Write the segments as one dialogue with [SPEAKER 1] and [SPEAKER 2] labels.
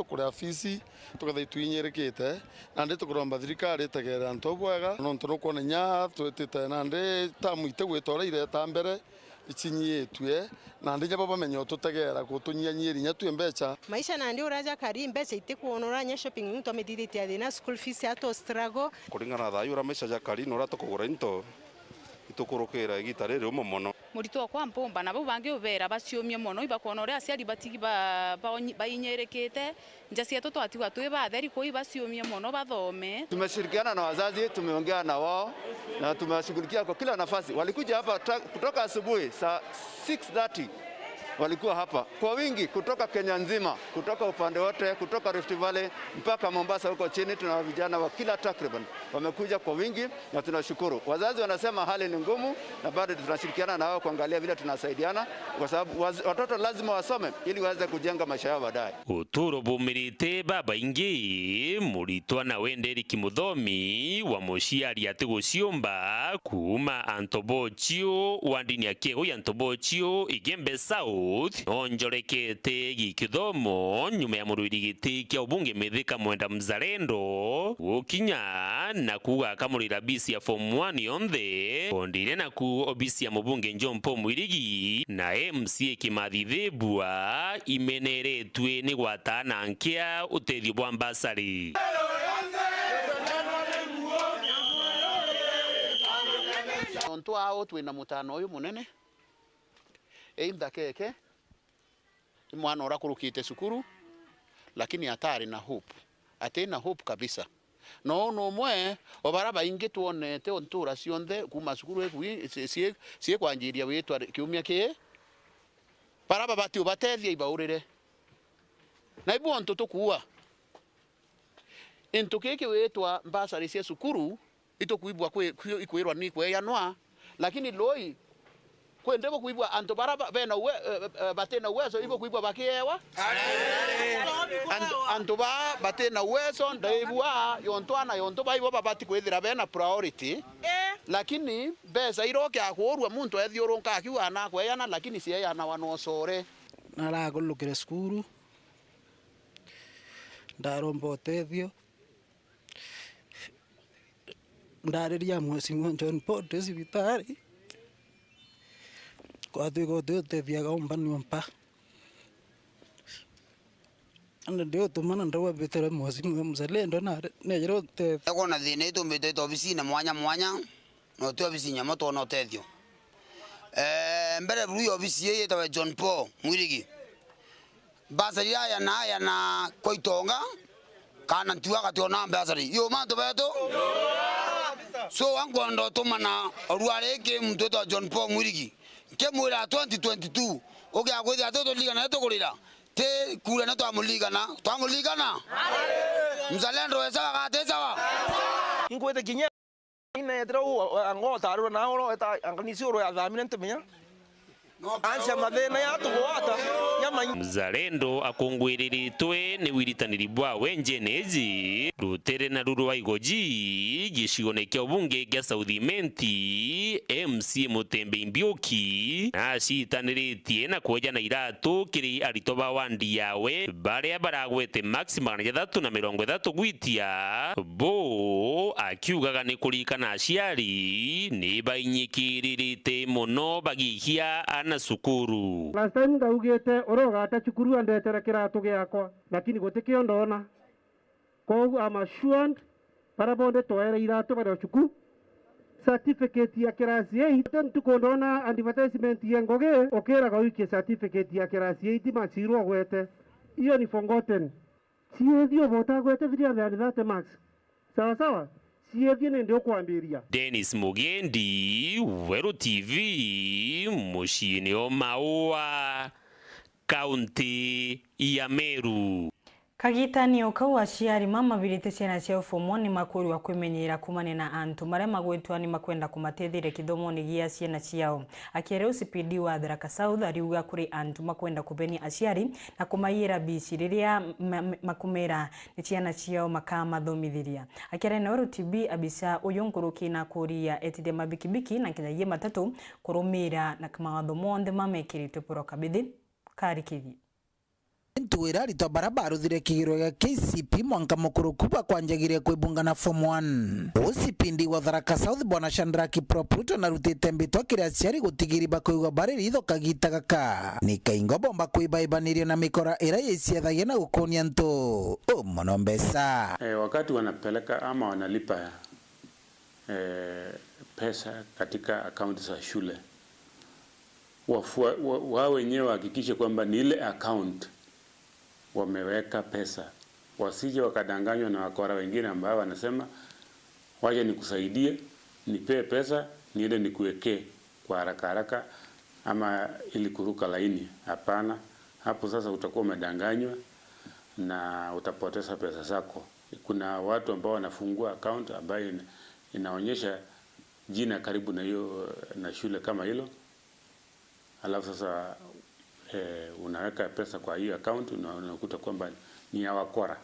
[SPEAKER 1] tukure afisi tukathe twinyerekete nande tukuromba thirikari tegera ntobwega no nturuko nya twetete nande tamuite gwitora ire tambere ichinyetwe nande nyaba bamenyo tutegera kutunyanyiri nya twembecha
[SPEAKER 2] maisha nande uraja kari mbecha itikuonora nya shopping into medidite athina school fees ato struggle
[SPEAKER 3] kuringana thayu ra maisha ja kari no ratukugura into itukurukira igitare ri umumono
[SPEAKER 4] murito kwa mpomba nabo bangi ubera baciumye mono ibakona uri aciari batigi bayinyerekete nja cietu twatiwa twi batheri koi baciumye mono bathome.
[SPEAKER 5] Tumeshirikiana na wazazi, tumeongea na wao na tumewashughulikia kwa kila nafasi. Walikuja hapa kutoka asubuhi saa 6:30 walikuwa hapa kwa wingi kutoka Kenya nzima, kutoka upande wote, kutoka Rift Valley mpaka Mombasa huko chini. Tuna vijana wa kila takriban wamekuja kwa wingi na tunashukuru. Wazazi wanasema hali ni ngumu na bado tunashirikiana na wao kuangalia vile tunasaidiana, kwa sababu watoto lazima wasome ili waweze kujenga maisha yao baadaye.
[SPEAKER 6] Uturo bumirite baba ingi muritwa na wenderi kimuthomi wa mushiari ati guciumba kuma Antobochio wandini akego ya Antobochio igembe South onjorekete gikithomo nyuma ya muruirigiti kia ubunge mithika mwenda mzalendo ukinya na kuga kamurira bisi ya form 1 yonthe ondire na ku obisi ya mubunge Njompo Mwirigi na MCA Kimathithibua imeneretwe ni gwatana nkia utethio bwa mbasari.
[SPEAKER 5] Onto ao twina mutano uyu munene eimda keke mwana orakurukite sukuru lakini atari na hope atena hope kabisa no mwe obaraba ingi tuonete ontura cionthe kuma sukuru egwi sie kwanjiria witwa kiumia ki baraba bati ubatethia ibaurire na ibu onto tukua into keke witwa mbasari cia sukuru itokuibwa kwirwa ni kweyanwa lakini loi kwendebo kuibwa anto baraba bena batena uwezo ibo kuibwa bakiewa anto ba batena uwezo ndaibwa yontwana yonto baibo babati kwethira bena priority lakini besa iroke akorwa muntu ethiuronka akiwa na kweyana lakini sie yana wanosore
[SPEAKER 7] naragulukire skuru ndarombo tethio ndariria mwesimu John Paul desibitari kwa tuko te viaga umbani umpa anda ndio tumana ndawa betere mwesimu mzalendo na nejero te
[SPEAKER 8] akona thine itumite to bisina mwanya no to bisinya moto no tethio mbere buru yo bisiye tawe John Paul Mwirigi basari ya na koitonga kana ntuaga tiona basari yo manto beto so wangondo tumana ruareke mtoto John Paul Mwirigi kemura 2022 oge agwithia atoto liga na tukurira te kura na twamuligana mzalendo wesa gateza wa
[SPEAKER 9] ingwete kinya ine tro angota ro na ro eta anganisi ro ya dhamina ntemenya ansia mathena ya tugwata nyama
[SPEAKER 6] mzalendo akongwiriritwe ni wiritaniri bwa wenjeneji rutere na ruru wa igoji gicione kia ubunge gya Southimenti MC Mutembe Mbioki na citaniritie na kweja na iratu kiri aritoba wandi yawe baria baragwete maximum 330 gwitia bo akiugaga ni kurikana aciari ni bainyikiririte muno bagihia na sukuru.
[SPEAKER 10] Last time ngaugete oroga ata cukuru andetera kiratu giakwa lakini gutikio ndona kogu am assured parabonde toere iratu bara cukuru certificate ya kirasi 8 tukondona advertisement ya ngoge okera gauke certificate ya kirasi 8 machirwa gwete iyo ni forgotten siethio bota gwete vidia that max sawa ndio kuambiria.
[SPEAKER 6] Dennis Mugendi, Weru TV, mushini o Maua, kaunti ya Meru.
[SPEAKER 11] Kagitani okau aciari mama birite ciana cia form 1 makuri wa kwimenyera kumane na antu maria magwetwa ni makwenda kumatethire kithomoni gia ciana ciao akiere UCPD wa Tharaka South ariuga kuri antu makwenda kubeni aciari na kumayira bici riria makumera ni ciana ciao makamathomithiriria akiere na Weru TV abisa uyunguruki na kuria etide mabikibiki na kinyagie matatu kurumira na kamatho monde mamekiritwe poroka bithi karikithi
[SPEAKER 12] Ntuira rito barabara thire kigiro ya KCP mwanka mukuru kuba kwanjagire kwibunga na form 1 usipindi wa Tharaka South bwana Chandra Kiproputo na rutite mbitwa kiria ciari gutigiri bakuigwa bare ritho kagita gaka ni kaingo bomba kuibaibaniryo na mikora ira yesiathagia na gukonia ntu mono mbesa.
[SPEAKER 13] Wakati wanapeleka ama wanalipa pesa katika akaunti za shule, wao wenyewe wahakikishe kwamba ni ile account wameweka pesa, wasije wakadanganywa na wakora wengine ambao wanasema waje nikusaidie, nipee pesa niende nikuwekee kwa haraka haraka ama ili kuruka laini. Hapana, hapo sasa utakuwa umedanganywa na utapoteza pesa zako. Kuna watu ambao wanafungua account ambayo inaonyesha jina karibu na hiyo na shule kama hilo, alafu sasa unaweka pesa kwa hiyo account na unakuta kwamba ni ya wakora.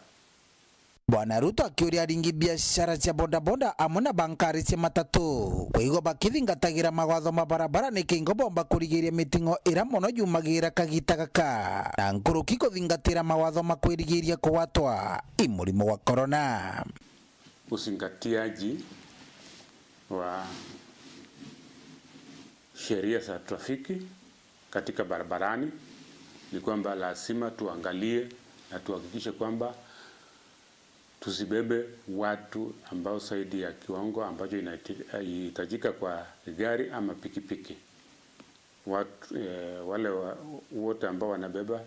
[SPEAKER 12] Bwana Ruto akiuria ringi biashara cia bodaboda amuna bankari cia matatu kwigo bakithingatagira mawatho ma barabara ni kingo bomba kurigiria mitingo ira mono yumagira kagita gaka na nkuruki kuthingatira mawatho makwirigiria kuwatwa imurimo wa corona.
[SPEAKER 13] Usingatiaji wa sheria za trafiki katika barabarani ni kwamba lazima tuangalie na tuhakikishe kwamba tusibebe watu ambao zaidi ya kiwango ambacho inahitajika kwa gari ama pikipiki. Watu wale wote ambao wanabeba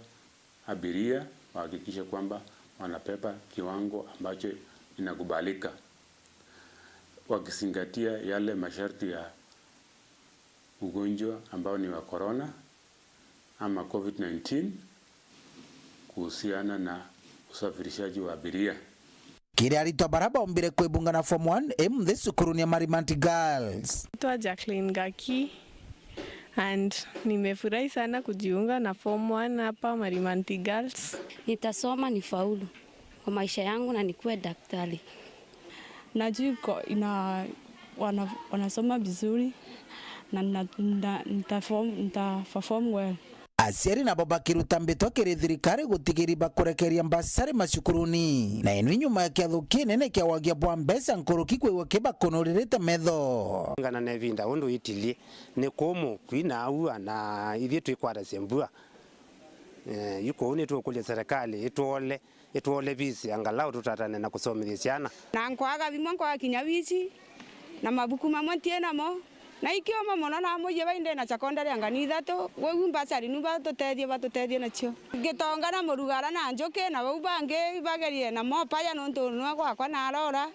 [SPEAKER 13] abiria wahakikishe kwamba wanabeba kiwango ambacho inakubalika, wakizingatia yale masharti ya ugonjwa ambao ni wa corona ama COVID-19 kuhusiana na usafirishaji wa abiria.
[SPEAKER 12] Kiria rito baraba ombire kwibunga na form 1 the sukuru ni Marimanti Girls.
[SPEAKER 14] Naitwa Jacqueline Gaki and nimefurahi sana kujiunga na form 1 hapa Marimanti Girls.
[SPEAKER 15] Nitasoma nifaulu kwa maisha yangu na nikuwe daktari.
[SPEAKER 14] Najua wanasoma vizuri na nitaperform well.
[SPEAKER 12] Asiari na baba kiruta mbitwa kiri thirikari gutigiri bakurekeria mbasari macukuruni na inu nyuma ya kiatho kinene kia wagia bwa mbesa nkuruki kwiwa kibakunuririte metho
[SPEAKER 16] ngana na vinda undu itilie ni kumu kwina au na ithie twikwara sembua yuko ni tukulia serikali ituole bisi angalau tutatane na kusomithia ciana
[SPEAKER 17] na nkwaga bimwe kwa kinya bisi na mabuku mamwe tiena mo na ikioma mono na moje bainde na secondary angani Nteto wewe mbasari nuba tutethie nacio gitongana murugara na njoke na bau bange bagerie na mopaya nonto nwa kwa na arora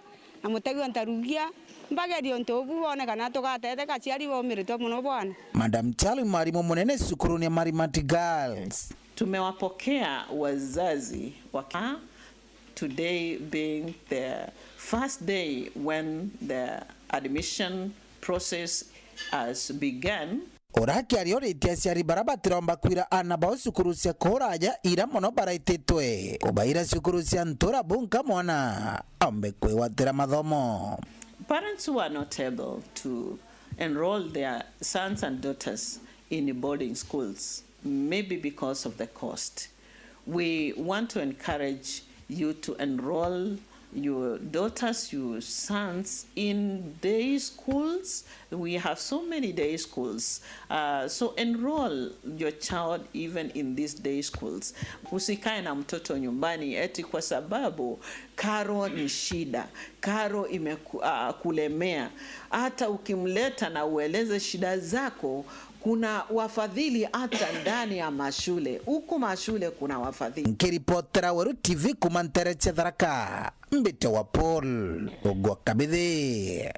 [SPEAKER 17] na mutegio ntarugia mbagerio ntobu one kana tugatete kaciari bomirito muno bwana.
[SPEAKER 12] Madam Charlie mwalimu munene sukuru ni Marimanti Girls.
[SPEAKER 18] Tumewapokea wazazi waka today being the first day when the admission process has begun.
[SPEAKER 12] Oraki ariorite aciari baraba tiromba kwira ana bao sukuru cia koraja ira mono baraitetwe kubaira sukuru cia ntura bunka mwana ambe kwewatira mathomo.
[SPEAKER 18] Parents who are not able to enroll their sons and daughters in boarding schools, maybe because of the cost, we want to encourage you to enroll your daughters, your sons in day schools. We have so many day schools. So enroll your child even in these day schools. Usikae na mtoto nyumbani eti kwa sababu karo ni shida, karo imekulemea. Hata ukimleta na ueleze shida zako, kuna wafadhili hata ndani ya mashule. Huko mashule kuna wafadhili.
[SPEAKER 12] Nkiripotera Weru TV kumantereche Tharaka mbite wa Paul ogwa kabidhi.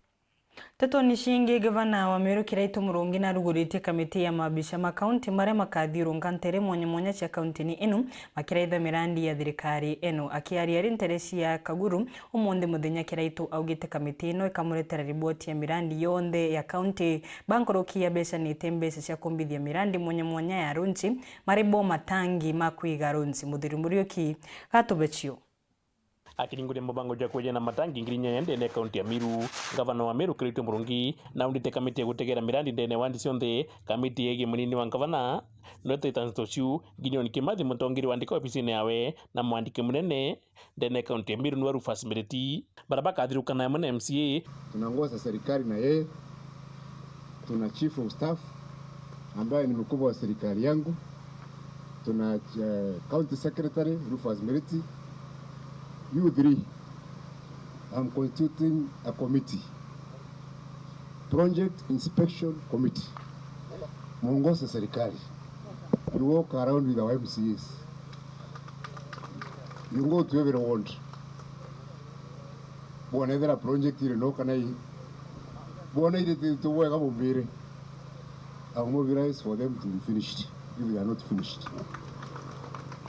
[SPEAKER 11] Nteto nishingi gavana wa Meru Kiraitu Murungi na rugurite kamiti ya mabisha makaunti mare makathiru nkantere mwanya cia kaunti ni enu makiraitha mirandi ya thirikari enu akiaria interesi ya Kaguru umonde muthenya Kiraitu augite kamiti no ikamuretera riboti ya mirandi yonthe ya kaunti bankoroki ya besa ni tembesa cia kumbithia mirandi mwanya ya runchi maribo matangi makwiga runchi muthiri Murioki gatubechio.
[SPEAKER 6] akiringuria mubango ja kujena matangi ngirinya yende ne kaunti ya Meru. Gavana wa Meru Kirito Murungi na undite kamiti ya gutegera mirandi ndene wandi cionthe kamiti yegi munini wa gavana note Nteto Gideon Kimathi mutongiri wandika ofisini yawe na mwandiki munene ndene kaunti ya Meru Weru Thaa Ithatu barabaka athirukana ya mwana MCA.
[SPEAKER 19] Tunaongoza serikali na yeye, tuna chief of staff ambaye ni mkubwa wa serikali yangu, tuna county secretary Weru Thaa Ithatu. You three, I'm constituting a committee, project inspection committee. Muongoza serikali. You walk around with our MCAs. You go to every ward. Whenever a project you know can I to work up very. I'll mobilize for them to be finished if they are not finished.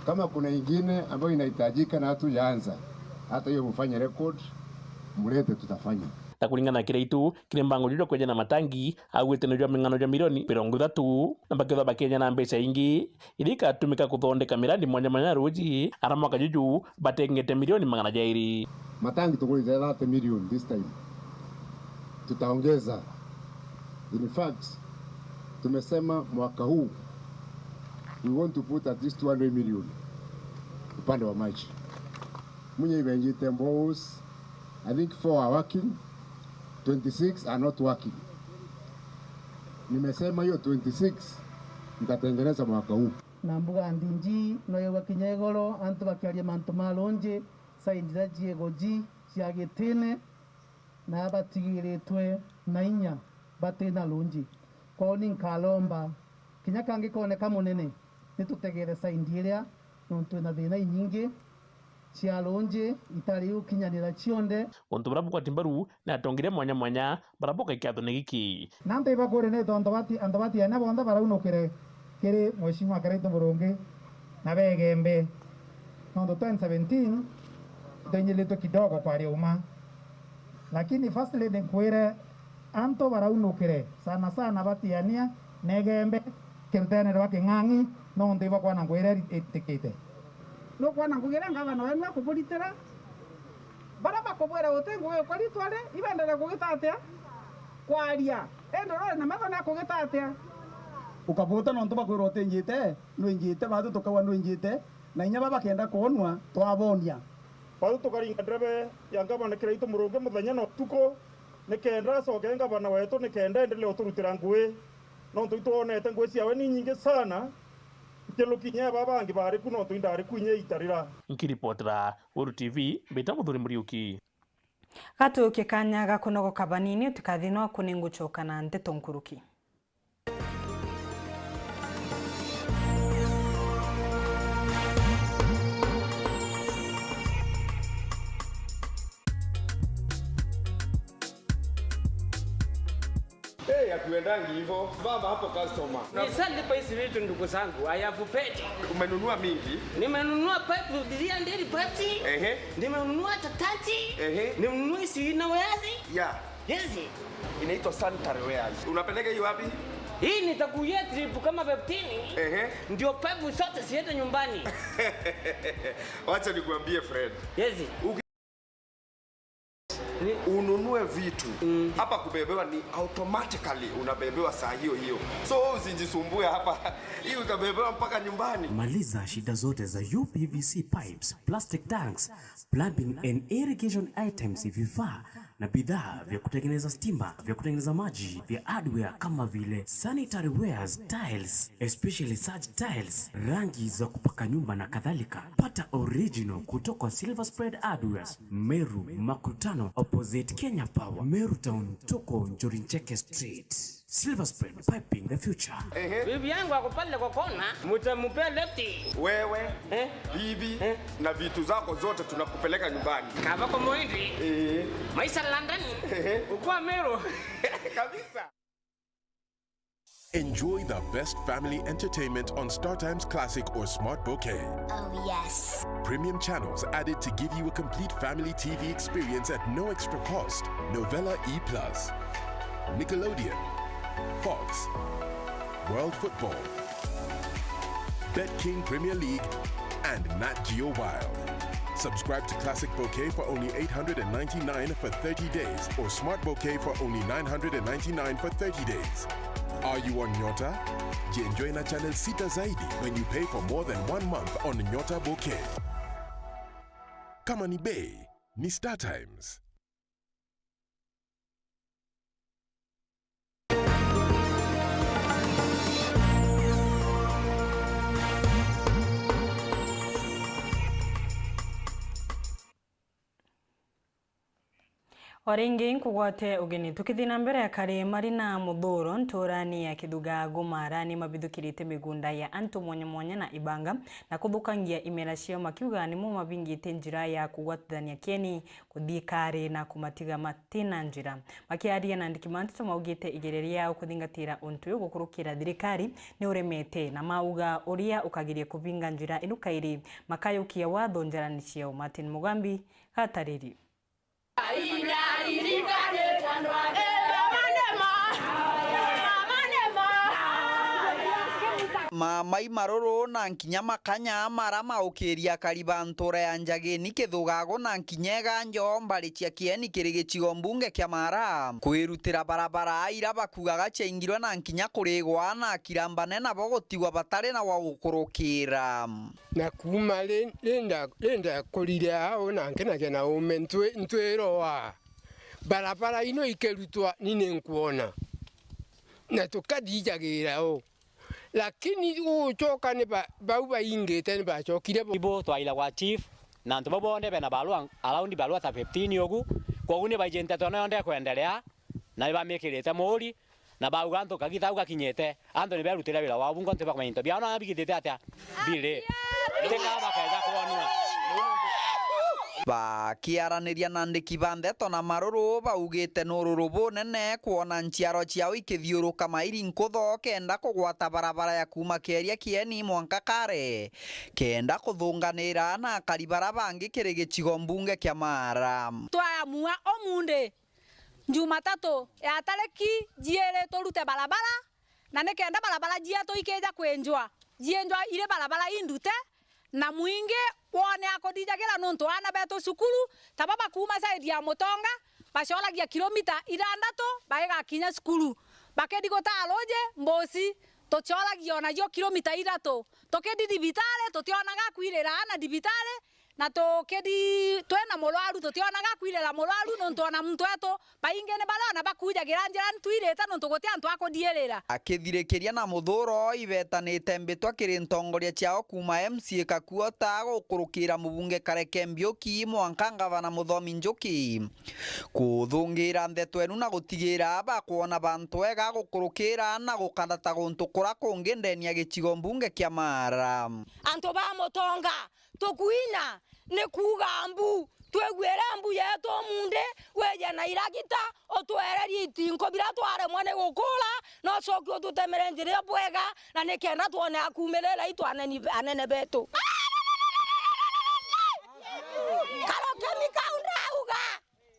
[SPEAKER 19] Kama kuna ingine ambayo inahitajika na hatujaanza, hata hiyo mfanye record mulete, tutafanya.
[SPEAKER 6] Na kulingana kile itu kile mbango jujo kwenye na matangi agwete no mingano ja milioni 30 na bakitha bakenya na mbeca ingi ilika tumika kuthondeka mirandi mwanya ruji aramaka juju batengete milioni 200.
[SPEAKER 19] Matangi tukuliza 30 million this time. Tutaongeza. In fact, tumesema mwaka huu we want to put at least 200 million upande wa maji. Mwenye ibenjite mbos, I think 4 are working, 26 are not working. Nimesema hiyo 26 nitatengeneza mwaka huu.
[SPEAKER 7] Na mbuga ndinji no yewa kinyegoro antu bakiaria mantu malonje saindira jiegoji ciagitine na batigiritwe na inya batena lonji ko ni nkalomba kinya kangi koneka munene nitutegere saindiria nontu na thina nyingi cialonje itari ukinyanira cionde
[SPEAKER 6] onto barabuka timbaru na atongire mwanya barabuka ikyathone giki
[SPEAKER 7] nante bakore ne tonto bati ana bonda baraunokere kere mheshimiwa Kirito Murungi na begembe nondo 2017 ndenyeleto kidogo kwa riuma, lakini first lady kwire anto baraunokere sana batiania negembe kirutene rwake ng'ang'i nondo ibakwa na kwire etikite no kwa na kugira ngavana wenu akuburitira baraba kubwera utengo yo kwaritware ibendera kugitatia kwaria endoro na methana kugitatia
[SPEAKER 20] ukabuta nonto bakwira utenjite no injite batu tukawa no injite na inya baba kenda kuonwa twabonia
[SPEAKER 21] batu tukaringa ndrebe yangavana Kirito Murungi muthenya no tuko nikenda soke ngavana wetu nikenda endelea uturutira ngui nonto ituonete ngui ciawe ni nyingi sana kinya baba angi bari kuno tuindari kunye itarira.
[SPEAKER 6] Nkiripotera Weru TV beta muthuri Muriuki.
[SPEAKER 11] Gatu kikanya gakunogo kabanini tukathinwa kuningucoka na Nteto Nkuruki.
[SPEAKER 22] Hey, hatuendangi hivyo. Baba hapo customer.
[SPEAKER 23] Nisalipa hizi vitu ndugu zangu. I have paid.
[SPEAKER 22] Umenunua mingi?
[SPEAKER 23] Nimenunua pipe diria ndiri pati. Nimenunua tatati. Nimenunua isi na wazi.
[SPEAKER 22] Yeah.
[SPEAKER 23] Yes.
[SPEAKER 22] Inaitwa sanitary wares. Unapeleka hiyo wapi?
[SPEAKER 23] Hii nitakuya trip kama 15. Ndio pipe zote siende nyumbani.
[SPEAKER 22] Wacha nikuambie friend.
[SPEAKER 23] Yes.
[SPEAKER 22] Ununue vitu hapa kubebewa ni automatically unabebewa saa hiyo so usijisumbue hapa hii utabebewa mpaka nyumbani.
[SPEAKER 24] Maliza shida zote za UPVC pipes, plastic tanks, plumbing and irrigation items, vifaa na bidhaa vya kutengeneza stima, vya kutengeneza maji, vya hardware kama vile sanitary wares, tiles, especially Sage tiles, rangi za kupaka nyumba na kadhalika. Pata original kutoka Silver Spread Hardwares, Meru Makutano opposite Kenya Power, Meru Town, tuko Njorincheke Street. Silver Spread Piping the future.
[SPEAKER 23] Bibi yangu akupale kwa kona, mutamupe lefti.
[SPEAKER 22] Wewe, bibi, na vitu zako zote tunakupeleka nyumbani.
[SPEAKER 23] Kava kwa mwindi. Maisha London. Ukua Meru.
[SPEAKER 22] Kabisa.
[SPEAKER 25] Enjoy the best family entertainment on StarTimes Classic or Smart Bouquet.
[SPEAKER 26] Oh yes.
[SPEAKER 25] Premium channels added to give you a complete family TV experience at no extra cost. Novella E+, Nickelodeon, Fox, World Football, Bet King Premier League, and Nat Geo Wild. Subscribe to Classic Bouquet for only $899 for 30 days or Smart Bouquet for only $999 for 30 days. Are you on Nyota? Jienjoy na channel Sita Zaidi when you pay for more than 1 month on Nyota Bouquet. Kama ni bei, ni Star Times.
[SPEAKER 11] Oringi nkugwate ugeni tukithina mbere ya kare marina muthuro nturani ya kithuga gumarani mabithukirite migunda ya antu mwanya na ibanga na kuthukangia imera cio makiuga nimo mabingite njira ya kugwatithania kieni kuthikari na kumatiga matina njira makiaria na ndikimantito maugite igereria ya kuthingatira untu yo gukurukira thirikari ni uremete na mauga uria ukagiria kuvinga njira inukairi makayukia watho njarani cio. Martin Mugambi hatariri
[SPEAKER 1] Mamai maroro na nkinya makanya marama ukiria kariba ntora ya njageni kithugago na nkinya ganjo mbaritia kieni kirigichigo mbunge kya Mara kwirutira barabara ira bakugaga chengirwe na nkinya kurigwa na kirambane na bogotigwa batare na wagukurukira
[SPEAKER 2] na kuma lenda kolire hao na nkena kena ntwero wa barabara ino ikerutwa nine nkuona na tukadijagira o lakini uchoka ne bauba ingete ne bachokire
[SPEAKER 3] ibo twaila wa chief na ntubo bonde bena balwa around balwa ta 15 yogu kwa une bajenta tona onde kuendelea na bamekirete muri na bauga nto kagitauga kinyete ando ne berutira bila wabungo nte bakmento biana abigite ata bile teka bakaza kuonwa
[SPEAKER 1] bakiaraniria na ndikibande tona maruru baugite nururubu nene kuona nchiaro chiao ikithiuruka mairi nkutho kenda kugwata barabara ya kuma keria kieni mwanka kare kenda kuthunganira na karibara bangi kirigichigo mbunge kya Mara
[SPEAKER 4] twamua omunde Jumatatu ya tareki jiere torute barabara na nekenda barabara jia to ikeja kwenjwa jienjwa ile barabara indute na mwingi wone akodijagira nonto ana beto sukuru tababa kuma saidi ya Mutonga basholagia kilomita 6 baega kinya sukuru bakedi gota aloje mbosi tocholagia ona jo kilomita 3 tokedi dibitale totionaga kwirera na dibitale na tokedi twena molwaru totionaga kwirera molwaru nonto na muntu eto baingene balona bakuja giranjira ntwireta nonto gotia antu akodierera
[SPEAKER 1] akithirekeria na muthuro ibetanite mbitwa kiri ntongoria ciao kuma MC Kakuota gukurukira mubunge Kareke Mbioki mwanka ngavana Muthomi Njuki kuthungira ndeto enu na gutigira bakuona bantu ega gukurukira na gukandata guntu kura kungi ndeni ya gichigo mbunge kya Mara
[SPEAKER 4] antu ba Mutonga tukuina ne kugambu twegwera mbu yeto munde weje na iragita otwereri itinko bira tware mwane gukula no sokyo tutemere njire bwega na nekenda tuone akumelela itu anene betu karo kemika unauga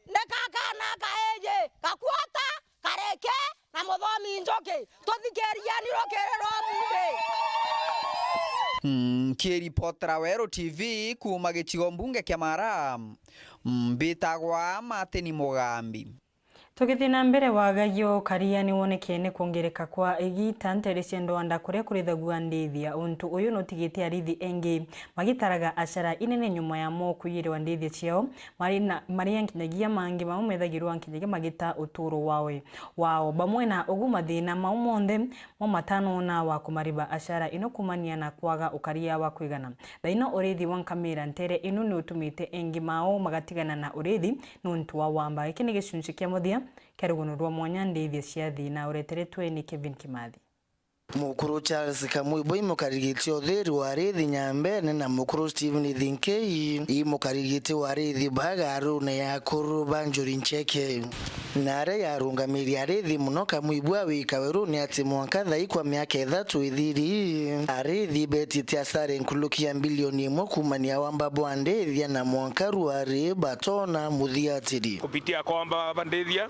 [SPEAKER 4] nekakana kaeje Kakuota Kareke na Muthomi Njuki tuthikeriani rokerero munde
[SPEAKER 1] kiripotera Weru TV kuma gichigo mbunge kya Mara mbitagwa Martin Mugambi
[SPEAKER 11] tukithina mbere wagagio karia ni wonekene kuongereka kwa igita nterece ndwanda kuria kurithagua ndithia untu uyu notigite arithi engi magitaraga ashara inene nyuma ya mokuyire wa ndithia ciao maria nkinyagia mangi maumethagirwa nkinyagia magita uturo wao bamwe na uguma thina maumonde mo matano na wa kumariba ashara inokumania na kwaga ukaria wa kwigana thaino urithi wa kamera ntere inu ni utumite engi mao magatigana na urithi nuntu wa wamba ikini gicunci kia muthia Kerugunurwa mwanya ndithia cia thina ureteretwe ni Kevin Kimathi
[SPEAKER 5] Mukuru Charles Kamwibo mukarigiti otheri wa rithi Nyambene na mukuru Steven Thinkei mukarigiti wa rithi Bagaru na yakuru Banjuri Ncheke nare yarungamiri ya rithi muno Kamwibo wika Weru ni ati mwanka thai kwa miaka 3 ithiri arithi betite asare nkulukia bilioni 1 kumania wamba bwandethia na mwanka ruari batona muthiatiri
[SPEAKER 9] kupitia kwamba bandethia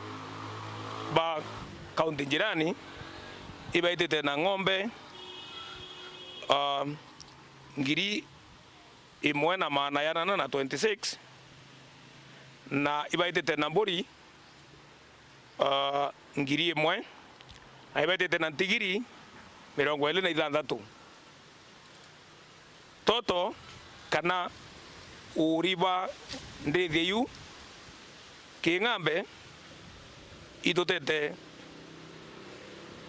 [SPEAKER 9] ba kaunti jirani ibaitete na ng'ombe ngiri
[SPEAKER 21] imwe na maana yana na 26 na ibaitete na mburi ngiri imwe na ibaitete na ntigiri 26 toto kana uriba ndithie yu ki ng'ambe itutete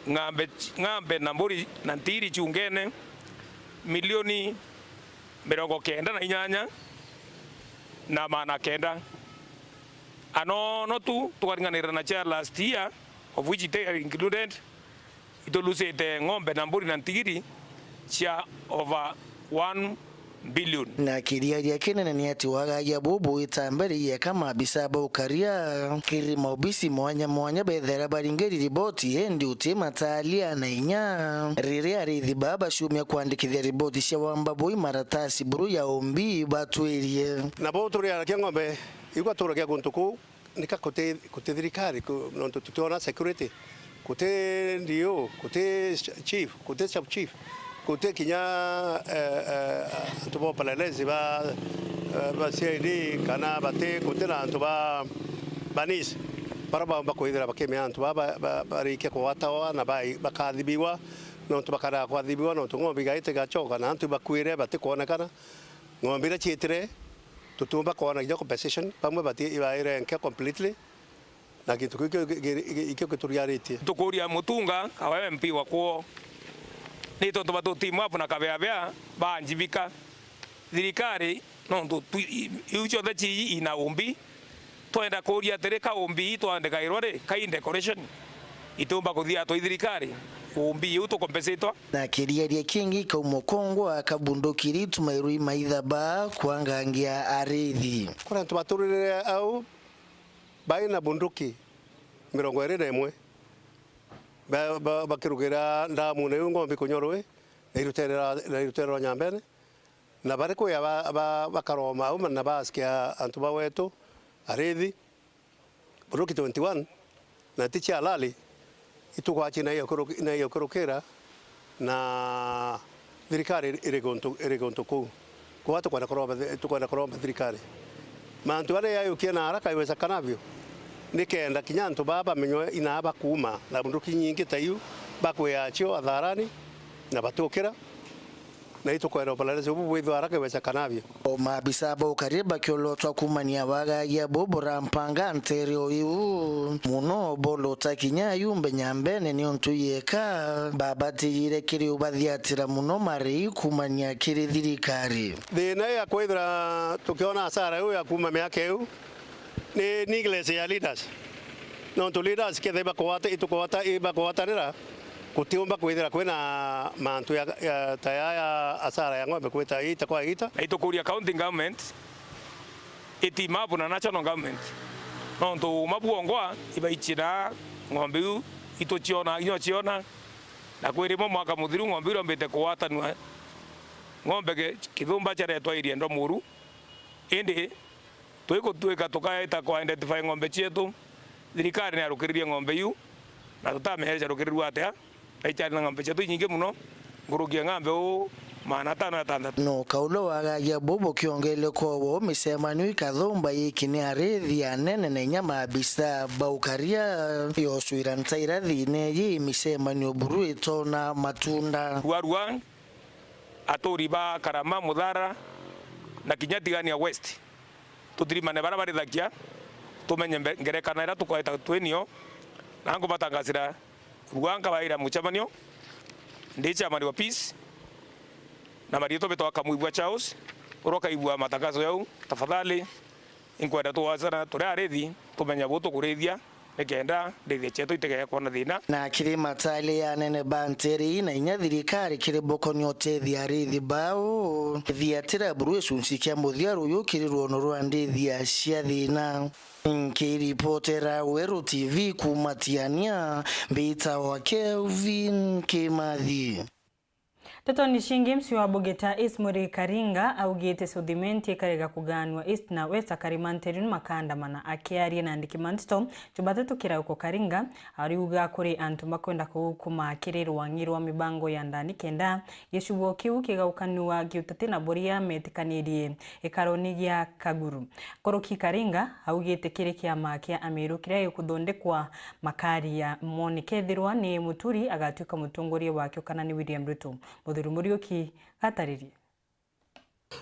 [SPEAKER 21] ng'ambe na mburi na ntiri chungene milioni 98 na maana kenda ano tu tukaringanira na cha last year of which it included itolusete ng'ombe na mburi na ntigiri cha over 1 billion.
[SPEAKER 5] Na kiria kinene ni ati wagagia bubu itambere ya kama bisaba ukaria kiri maubisi mwanya bethera baringeri riboti endi utima talia na inya riri arithi baba shumia kuandikithia riboti cia wamba boi maratasi buru ya ombi batwerie
[SPEAKER 8] na bo turi ara ng'ombe igwa turagia guntuku nika kote thirikari no tutiona security kote ndio kote chief kote sub chief kote kinya tubo palelezi ba CID kana bate kote na tuba banis para ba koidera bakeme antu ba barike ko watawa na ba bakadhibiwa no tubakara kwadhibiwa no ng'ombe gaite gachoka na antu bakwire bate kuonekana ng'ombe ra chitire tutumba kuona hiyo compensation pamwe bati ibaire nke completely na kitu kiko kituriariti
[SPEAKER 21] tukuria mutunga awe MP wakwo ni tondu batutimu apu na kabea banjibika thirikari no ndu iucho the chi ina umbi twenda kuria tere ka umbi twandika irore kai decoration itumba kuthia to thirikari umbi uto compensate
[SPEAKER 5] na kiria kingi ka umukongo akabundukiri tumairui maithaba kuangangia arithi
[SPEAKER 8] kuna tubaturire au baina bunduki 21 bakirugira ndamu ne ng'ombe kunyorwe irutera nyambene na bariko ya bakaroma au na baskia antuba wetu arithi bunduki 21 na ticha alali itukwachi na iyo kurukira na thirikari irigonto ku kwa tukwenda kuromba thirikari mantu are yayo kiana haraka iweza kanavyo nikenda kinyanto baba menywe inaba kuma na bunduki nyingi tayu bakweacho atharani na batukira na itukwenda palelezi ubu withu haraka iweza kanavyo
[SPEAKER 5] o mabisa bo kariba kyolotwa kumania wagagia bobora mpanga nterio yu muno bolota kinyayu mbenyambene ni ontu yeka baba tirire kiri ubadhiatira muno mari kumania kiri thirikari
[SPEAKER 8] thina ya kwithira tukiona hasara yu ya kuma miaka yu ni neglect ya leaders no to leaders ke deba kwata itukwata iba kwatarira kutiomba kwithira kwina mantu ya tayaya asara ya ng'ombe kwita itakwa ita
[SPEAKER 21] itukuria county government itimabu na national government no to mabuongwa ibaichira ng'ombe yu itochiona inyochiona na kwirimo mwaka muthiru ng'ombe iro mbete kwatanwa ng'ombe kithumba charetwa irie ndo muru indi twika tukaita kwa identify ng'ombe chetu thirikari ni arukiririe ng'ombe yu na tutamehereja rukirirwa atia aichari na ng'ombe chetu nyingi muno ngurugia ng'ombe u maana 5
[SPEAKER 5] no kaulo wagagia bobo kiongele kowo misemanu ikathumba yikini arithi anene na nyama abisa baukaria yoswira ntaira thine yi misemanu buru itona matunda
[SPEAKER 21] Warua aturiba Karama Muthara na Kinyatigania West tudirimane barabara thakia tumenye ngerekana ira tukwaita twenio na ngo batangasira ruanga baira muchamanio ndicha mari wa peace na mari to beto kamuibwa Charles uroka ibwa matangazo yau tafadhali inkwenda tuwazana turi arithi tumenya buto kurithia nikenda ndithia chetu itegea kona thina
[SPEAKER 5] na kiri matali ya nene banteri na inya thirikari kiri bokoni otethia arithi bao thiatira buru sunsikia muthiaru yukiri ruono rwa ndithia cia thina nkiripotera Weru TV kumatiania mbita wa Kelvin Kimathi.
[SPEAKER 11] Nteto ni shingi msi wa Bogeta East Muri Karinga au gete sudimenti karega kuganwa East na West akarimanteri makanda mana akiari na ndikimantito chubatatu kira uko Karinga ariuga kuri antu makwenda kuma akirero wangirwa mibango ya ndani kenda yeshubo kiu kigaukanua giutate na boria metikanirie ekaroni gya Kaguru koroki Karinga au gete kire kia makia amiru kire kudondekwa makari ya monikethirwa ni muturi agatuka mutongoria wakyo kana ni William Ruto Murioki atariri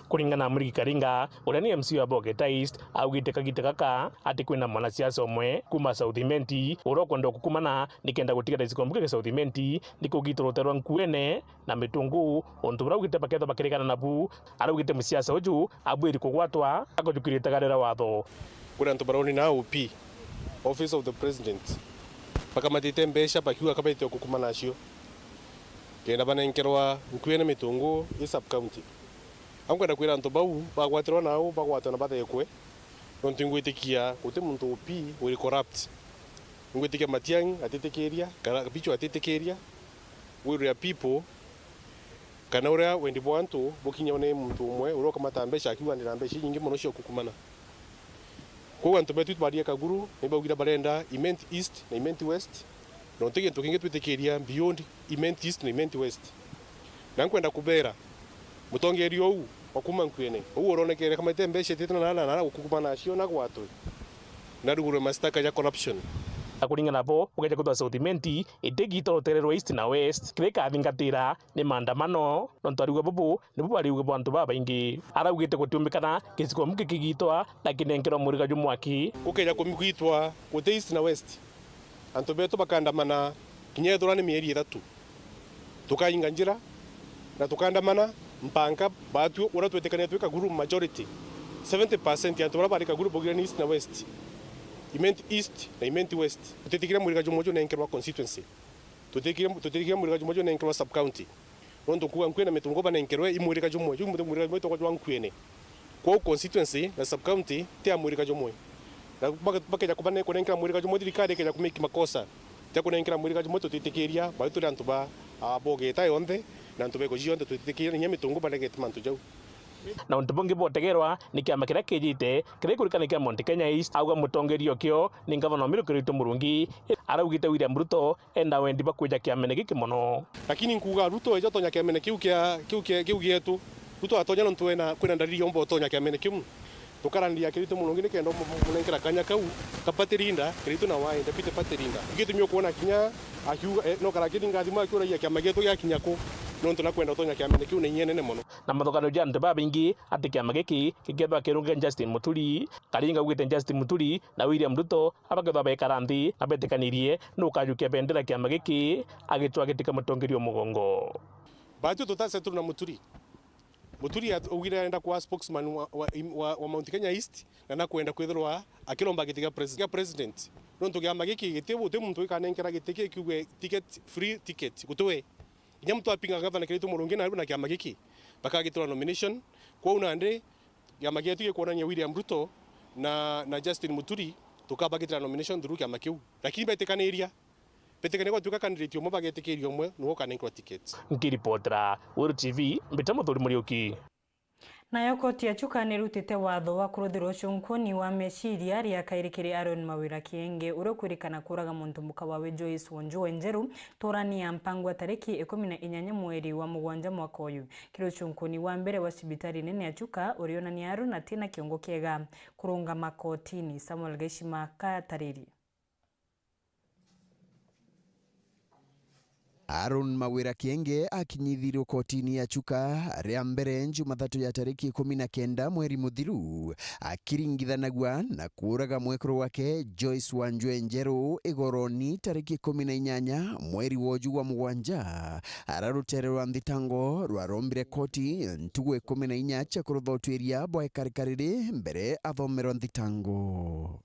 [SPEAKER 10] kuringana na Muri Karinga uria ni MC wa Bogeta East augite kaka ati kwina mwanasiasa omwe kuma South Menti urokwenda kukumana nikenda gutigara izikombuke South Menti nikugitorwa nkuene na mitungu ontu buraugite paketho bakirikana nabu araugite musiasa uju abwiri kugwatwa akojukirite garera watho
[SPEAKER 13] kuna ntu baroni na OP Office of the President pakamatite mbesha pakiwa kabaite kukumana acio kenda banenkerwa nkuene mitungu i sub county ankwenda kwira ntu bau bagwatirwa nao bagwatana bathekwe nontu ngwitikia guti muntu upi uri corrupt ngwitikia Matiang atitekeria kana bicho atitekeria we people kana uria wendi bwantu bukinya ne muntu umwe uroka matambesha akiwa ni mbesha nyingi muno cio kukumana kwa ntu betu badia Kaguru ni bagira barenda Imenti East na Imenti West nontu gintu kingi twitekeria beyond Imenti East na Imenti West nankwenda kubera mutongerio huu wakuma nkwene huu uronekere kama itembeshe titana na kukumana acio na gwatwe na rugure mastaka ya corruption
[SPEAKER 10] akuringa nabo ugeja kutwa South Menti itegito terero East na West kireka athingatira ni maandamano nontu ariuga bubu ni bubu ariuga bantu babaingi araugite gutiumbikana kisiko muke kigitwa lakini enkero muriga jumwaki
[SPEAKER 13] ukeja kumigitwa kute East na West antu beto bakandamana kinyethura ni mieri 3 tukainga njira na tukandamana mpanga batu ura twetekania tweka group majority 70% ya tora barika group bogira East na West Imenti East na Imenti West tutetikira muriga jumojo na enkerwa constituency tutetikira muriga jumojo na enkerwa sub county rondo kuwa nkwena metungo bana enkerwa imuriga jumojo muriga jumojo kwa nkwene kwa constituency na sub county tia muriga jumojo na bakeja kubane ko enkera muriga jumojo dikade keja kumeki makosa tia ko enkera muriga jumojo tutekiria batu rantu ba Bogeta yonde na ntubeko jionde tutekiria nyame tungo bana get mantu jau
[SPEAKER 10] na untubongi botegerwa ni kiama kiria kijite kiria kurikana kia Mount Kenya East auga mutongerio kio ni ngavana Miru Kirito Murungi araugite William Ruto enda wendi bakuja kiamene giki muno
[SPEAKER 13] lakini nkuga Ruto ejo tonya kiamene kiu gietu Ruto atonya ntwena kwina ndari yombo tonya kiamene kiu tukarandia Kirito Murungi ni kendo munengera kanya kau kapatirinda Kirito na wae ndapite patirinda gitumyo kuona kinya akiuga no karakiringa thima akiura ya kiama gitu ya kinyako nontu nakwenda tonya kiamene kiu ni nyene muno
[SPEAKER 10] na mathogano ja ntu babaingi ati kiama giki kigethwa kirunga Justin Muturi Karinga ugite Justin Muturi na William Ruto abagethwa bekara nthi na betekanirie nukajukia bendera kiama giki agitwa gitika mutongerio mugongo
[SPEAKER 13] batu tutase tu na Muturi ugire enda kwa spokesman wa Mount Kenya East na nakwenda kwithirwa akiromba gitiga president nontu kiama giki gitibu te muntu ikanenkera gitike kiuge free ticket gutwe inya mtu apinga gavana Kirito Murungi na kiama giki bakagitura nomination kwa unande kiama gitu gikuonania William Ruto na Justin Muturi tukabagitira nomination through kiama kiu lakini betekaniria kwa tuka candidate omwe bagetikiria omwe nuho kanenkwa tickets
[SPEAKER 10] nkiripotera Weru TV mbitamo thuri Murioki
[SPEAKER 11] nayo koti ya chuka nirutite watho wa kuruthirwo cunkuni wa meciria ria kairikiri Aaron Mawira Kienge urokwirikana kuraga muntu muka wawe Joyce Wanjua Njeru torani ya mpango tariki 14 mweri wa mugwanja mwaka uyu kiro cunkuni wa mbere wa cibitari nene ya chuka urionani Aaron na tina kiongo kiega kurunga makotini Samuel Geshima katariri
[SPEAKER 14] Aaron Mawira Kienge akinyithirwo kotini ya chuka ria mbere Jumathatu ya tariki 19 mweri muthiru akiringithanagwa na kuraga mwekuru wake Joyce Wanjua Njeru igoroni tariki 18 mweri woju wa mugwanja ararutererwa thitango rwarombire koti ntugu 14 cha kuruthotwiria bwa karikariri mbere athomerwa thitango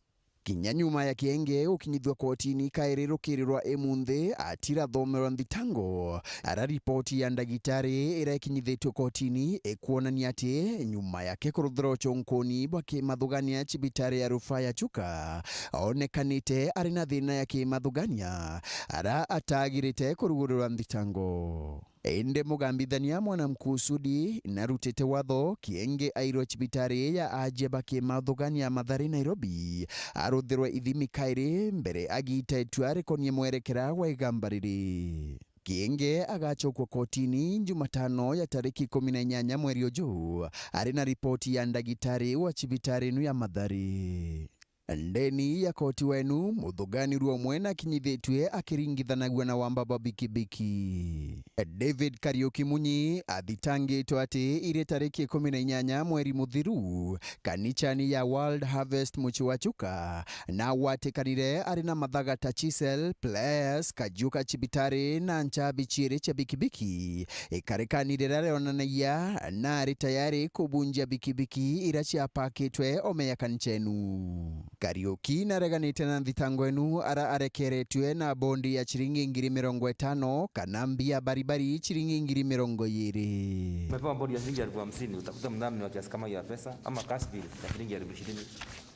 [SPEAKER 14] kinya nyuma ya Kienge ukinyithwa kotini kairi rukirirwa emunthe atira thomerwa thitango ara ripoti ya ndagitari ira ikinyithitwe kotini ikuonania ati nyuma yake kuruthirwo cunkuni bwa kimathugania cibitari ya rufaa ya chuka onekanite arina thina ya kimathugania ara atagirite kurugurirwa thitango ende mugambithania mwanamkusudi narutite watho Kienge airwo cibitari ya Ajeba Kimathugania Mathari Nairobi aruthirwe ithimi kairi mbere agita itua rikonie mwerekera wa igambariri. Kienge agachokwa kotini Jumatano ya tariki 18 mweri uju ari na ripoti ya ndagitari wa cibitari inu ya Mathari. Ndeni ya koti wenu muthugani ruo mwena kinyithitwe akiringithanagua na wambaba bikibiki. David Kariuki Munyi athitangitwo ati iri tariki 18 mweri muthiru kanichani ya World Harvest Muchiwachuka na watikanire ari na mathaga ta Chisel Players Kajuka Chibitari na Nchabi Chiri cha bikibiki ikarikanire rareonanagia na ari tayari kubunja bikibiki ira ciapakitwe omeya kanchenu. Kariuki nareganite na thitango enu ara arekeretwe na bondi ya chiringi 50,000 kana mbia baribari chiringi 20,000.
[SPEAKER 12] Umepewa bondi ya shilingi 50,000 utakuta mdhamini wa kiasi kama hiyo ya pesa ama cash bill ya shilingi 20,000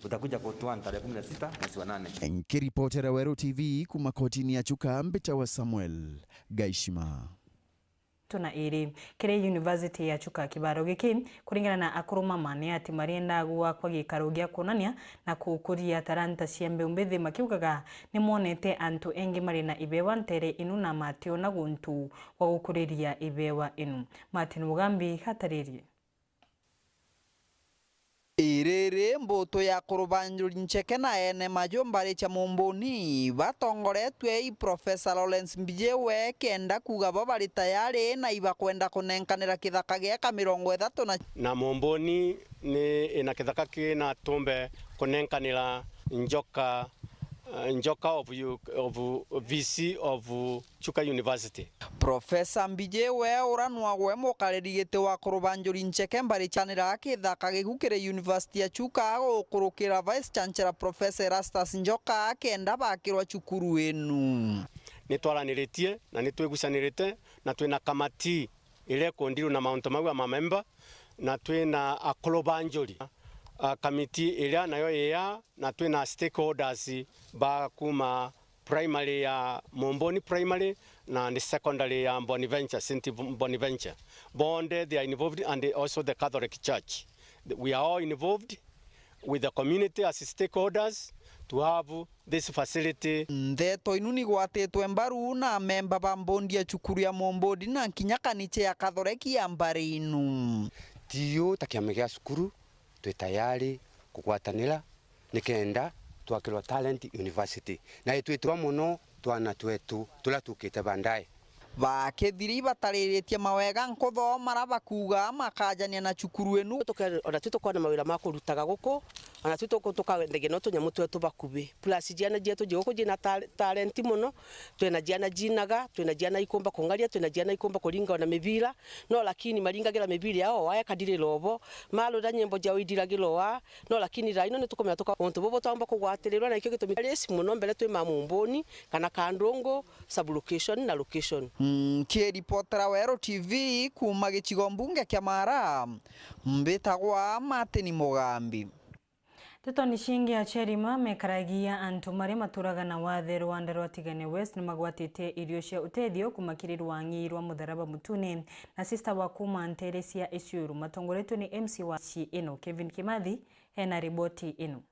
[SPEAKER 12] utakuja kotwani tarehe 16 mwezi wa 8.
[SPEAKER 14] Nkiripotera Weru TV kuma kotini ya Chuka Mbita wa Samuel Gaishima.
[SPEAKER 11] Tuna iri kire University ya Chuka kibaro giki kuringana na akuruma mane ati marienda gwa kwa gikaro gya kunania na kukuria taranta ciembe umbithi makiugaga ni monete antu engi mari na ibewa ntere inu na matio na guntu wa gukuriria ibewa inu. Martin Mugambi hataririe.
[SPEAKER 1] Irere mboto ya kurubanjuri ncheke na ene majombare cha mumboni batongoretwe i Professor Lawrence Mbijewe kenda kuga bari tayari na iba kwenda kunenkanira kithaka giaka 30
[SPEAKER 15] na mumboni ni ina kithaka kina tumbe kunenkanira njoka of VC of Chuka University.
[SPEAKER 1] Professor Mbijewe uranwa gwe mukarerigite wa kurubanjuri ncheke mbari chanira kithaka gigukire University ya Chuka gukurukira Vice Chancellor Professor Erastus Njoka kenda bakirwa cukuru enu.
[SPEAKER 15] Nitwaraniritie na nitwegucanirite na twina kamati ile kondiru na maunto magwa mamemba na twina akurubanjuri kamiti ile nayo ya na twina stakeholders ba kuma primary ya Momboni primary na the secondary ya Bonaventure St Bonaventure bonde they are involved and also the Catholic Church. We are all involved with the community as stakeholders to have this facility.
[SPEAKER 1] Nteto inuni gwatetwe mbaru na memba ba mbondi ya cukuru ya Mombodi na kinyakaniche ya Catholic ya mbari inu.
[SPEAKER 16] Tiyo takiamegea cukuru twe tayari kugwatanira nikenda twakirwa Talent University na itwitwa muno twana twetu tulatukite bandaye
[SPEAKER 1] bakethiri batariritie mawega nkuthoma rabakuga makajania na cukuru enu
[SPEAKER 23] ona tutokwana mawira makurutaga guku ona tutokutukandege no tunyamu twetu bakubi plus jiana jetu joko jina talent muno twena jiana jinaga twena jiana ikomba kongalia twena jiana ikomba kuringa na mibira no lakini maringagira mibira yao waya kadire lobo malo da nyembo jao idiragirwa no lakini raino nitukomya toka onto bobo tamba kugwatirirwa na ikyo gitumiresi muno mbere twe mamumboni kana kandongo sub location na location.
[SPEAKER 1] Kiripotera Weru TV kuma gicigo mbunge kia Mara mbitagwa Martin Mugambi.
[SPEAKER 11] Tutoni shingi ya cherima mekaragia antu mari maturaga na wathe Rwanda rwatigane West ni magwatite irio cia uteithio kumakirirwa wangirwa mutharaba mutune na sister wa kuma Nteresia Isuru matongoretwe ni MC wa ci ino Kevin Kimathi hena riboti ino.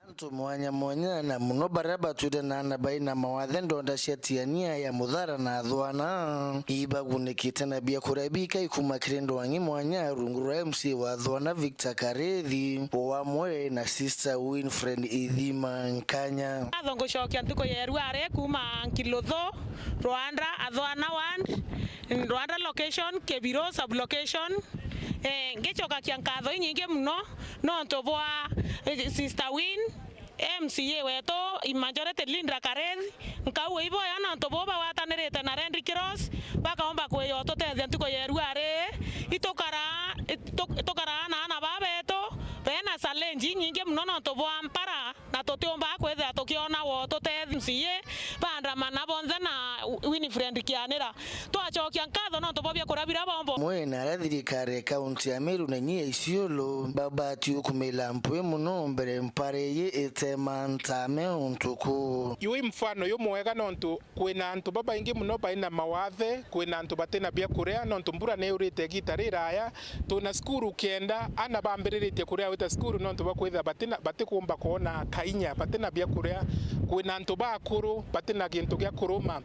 [SPEAKER 5] Antu mwanya na muno baraba tude na baina mawathe ndonda ciatiania ya muthara na thwana iba gunikite na bia kurabika ikuma kirendo wangi mwanya rungura MC wa thwana Victor Karethi wa mwe na sister Winfred Idhima Nkanya
[SPEAKER 17] athongo shokia ntuko yeru are kuma Kilotho Rwanda athwana 1 Rwanda location Kebiro sub location ngechoka kiankatho nyingi muno no ntobwa sister Win MCA weto imajorete Linda Karethi nkawe ibo yana ntoboba watanerete na Henry Cross bakaomba kweyo totethia ntuko yeru are itokara na babeto bena challenge nyingi muno no ntobwa mpara na totiomba kwetha tokiona wo totethia MCA bandra mana bonza na Winfred Kianira twachokia nkatho no ntobobia kurabira bombo
[SPEAKER 5] mwe mwena thirikari kaunti ya Meru na nyia Isiolo babati ukumela mpwe muno mbere mpareye etemantame untuku
[SPEAKER 6] yui mfano yo mwega nontu kwina antu baba ingi muno baina mawathe kwina antu batena bia kurea nontu mbura ne urite gitarira aya tuna skuru kenda ana bambirite kurea wita skuru nontu bakwitha batikumba kuona kainya batena bia kurea kwina antu bakuru batena gintu gya kuruma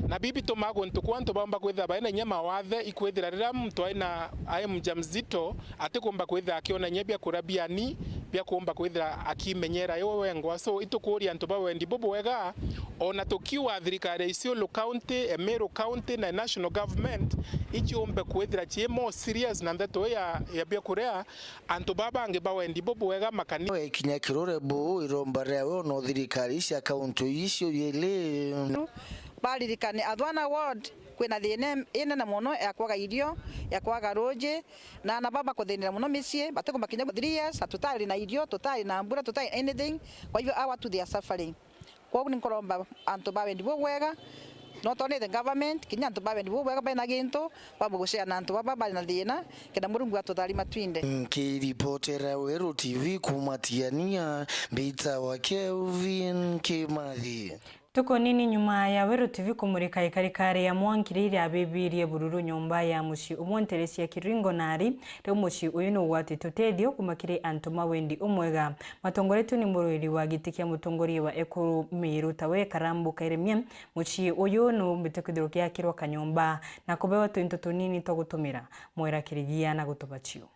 [SPEAKER 6] na bibi tomago ntuku antu bamba kwitha baina nyama wathe ikwithira rira mtu aina aye mjamzito atikumba kwitha akiona nyebia kurabia ni bia kumba kwithira akimenyera yo wengwa so itukuri antu bawendi bobo wega ona tukiwa thirikari Isiolo county Meru county na national government ichiombe kwithira chie more serious na Nteto ya bia kurea antu baba ange bawendi bobo wega makani
[SPEAKER 5] we kinya kirore bo iromba rewe no thirikari cia county icio yele
[SPEAKER 7] baririkane adwana ward kwina thine inene muno ya kwaga irio ya kwaga roje na baba kuthinira muno micie batikumba kinya 3 years tutari na irio tutari na mbura tutari anything kwa hivyo our to their suffering kwa ni nkoromba antu bawendi bo wega not only the government kinya antu bawendi bo wega bena ginto bamugushia na antu baba bali na thina kenda murungu atudari matwinde
[SPEAKER 5] kiripotera Weru TV kumatiania Mbita wa Kelvin Kimathi.
[SPEAKER 11] Tuko nini nyuma ya Weru TV kumurika ikarikare ya mwankiriri abibirie bururu nyumba ya mushi umwonteresi ya kiringo nari reo mushi uyuno wati tutethio kumakiri antuma wendi umwega matongoretu ni muruiri wa gitikia mutongori wa ekuru Weru Thaa Karambu kairemia mushi uyuno bitekidrokia kirwa kanyumba na kubewa twinto tunini togutumira mwera kirigia na gutubachio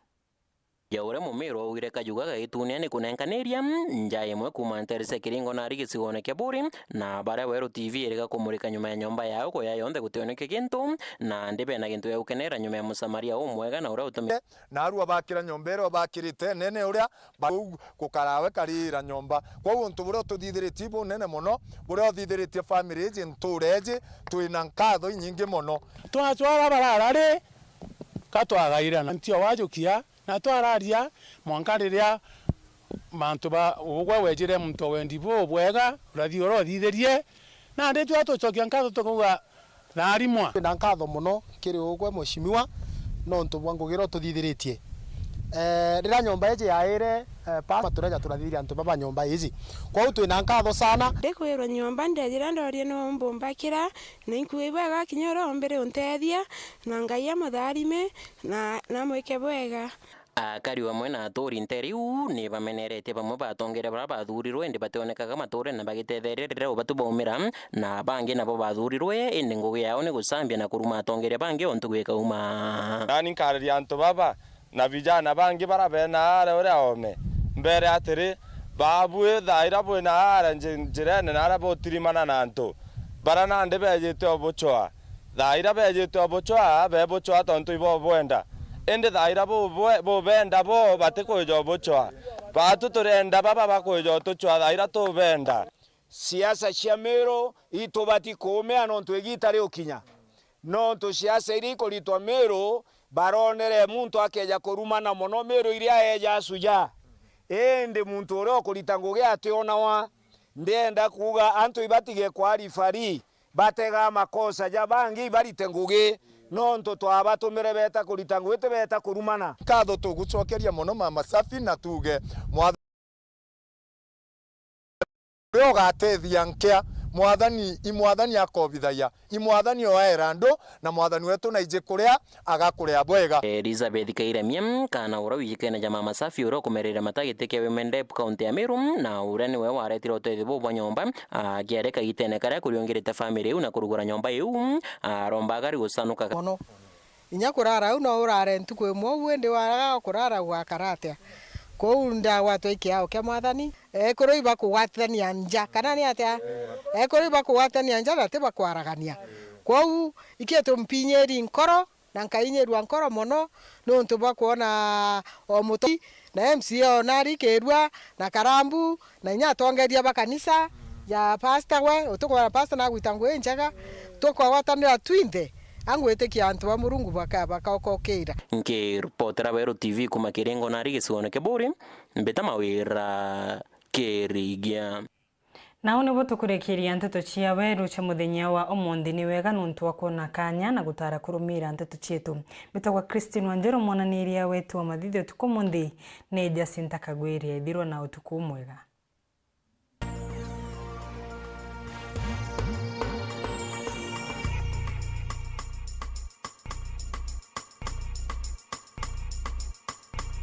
[SPEAKER 18] Yaure mumero ugire kajuga itunia ni kunenkaneria njaye mwe kumanterese kiringo na rigi sigone keburi na bara Weru TV erega kumurika nyuma ya nyomba yao ko yayonde gutioneke kintu na ndibe na kintu ya ukenera nyuma ya musamaria umwega na ura utumi
[SPEAKER 19] na aru abakira nyombero bakirite nene uria kukarawe karira nyomba kwa untu buro tuthithiriti bu nene muno buro thithiritie families ntureje twina nkatho nyingi muno
[SPEAKER 20] twatwara bararari katwagaira ntio wajukia na twararia mwankariria mantu ba ugwa wejire muntu wendi bo bwega urathi thithirie na ndi twatucokia nkatho tukuga tharimwa
[SPEAKER 19] na nkatho muno kiri ugwe mushimiwa no ntu bwangugira tuthithiritie rira nyomba eje yaire pa maturaja turathiria antu baba nyomba izi kwa utu ina nkatho sana
[SPEAKER 26] ndekwirwa nyomba ndejira ndorie no mbumbakira na inkuibwega kinyoro mbere untethia na ngai amutharime na mwike bwega
[SPEAKER 18] akari wamwe na atori nteriu ni bamenerete bamwe batongere bara bathurirwe ndi batonekaga matore na bagithethererera batubomera na bangi nabo bathurirwe indi ngugi yao ni gusambia na kuruma atongere bangi ontu gwika uma
[SPEAKER 27] nani nkariri antu baba na vijana bangi bara bena ara ore ome mbere atiri babu thaira bwena ara njirene na ara botirimana na antu bara na nde bejete obochoa thaira bejete obochoa bebochoa tontu ibo bwenda ende thaira bo benda bo batikojo bochoa batu turenda baba bakojo tochoa thaira to benda
[SPEAKER 28] siasa cia Meru itubati kumea nontu igitari ukinya nontu siasa iri kuritwa Meru baronere muntu akeja kurumana muno Meru iria eja suja ende muntu ore okurita ngugi ationa wa ndenda kuga antu ibatige kwarifari batega makosa jabangi barite ngugi nontu twabatumire beta kurita ngugi beta kurumana
[SPEAKER 19] katho tugucokeria muno mama safi na tuge gatethia nkea mwathani akobithaya imwathani oerando na mwathani wetu na ije kuria agakuria bwega
[SPEAKER 18] Elizabeth Kairemia kana ura wikene jama masafi ura kumerera matagiteke wemende county ya Meru na ura niwe waretira utethi bwa nyomba agiareka itene kara kuriongerete family una kurugura nyomba yu aromba gari gusanuka
[SPEAKER 29] mono inya kurara uno urare ntuku imwe wende waraga kurara gwa karatea ko nda watu ikiao kia mwathani koro iba kuwatania nja kana ni atia koro iba kuwatania nja na tiba kwaragania ko ikieto mpinyeri nkoro na nkainyeru nkoro mono no ntuba kuona omuto na MCO nari kerwa na Karambu na nya tongeria bakanisa ya pastor we utukwa pastor na gwitangwe njaga tukwa watanira twinde angwete ki antu wa murungu bakaokokera
[SPEAKER 18] nke reportera Weru TV kuma kirengo nari gisuone keburi mbeta mawira kerigia
[SPEAKER 11] Nao nibo tukurekeria nteto cia Weru cha muthenya wa omondi ni wega nuntu wa kuona kanya na gutara kurumira nteto cietu. Mitagwa Christine Wanjero mwananiria wetu wa mathithio tuko mundi ni Jacinta Kagwiri ithirwo na utuku mwega.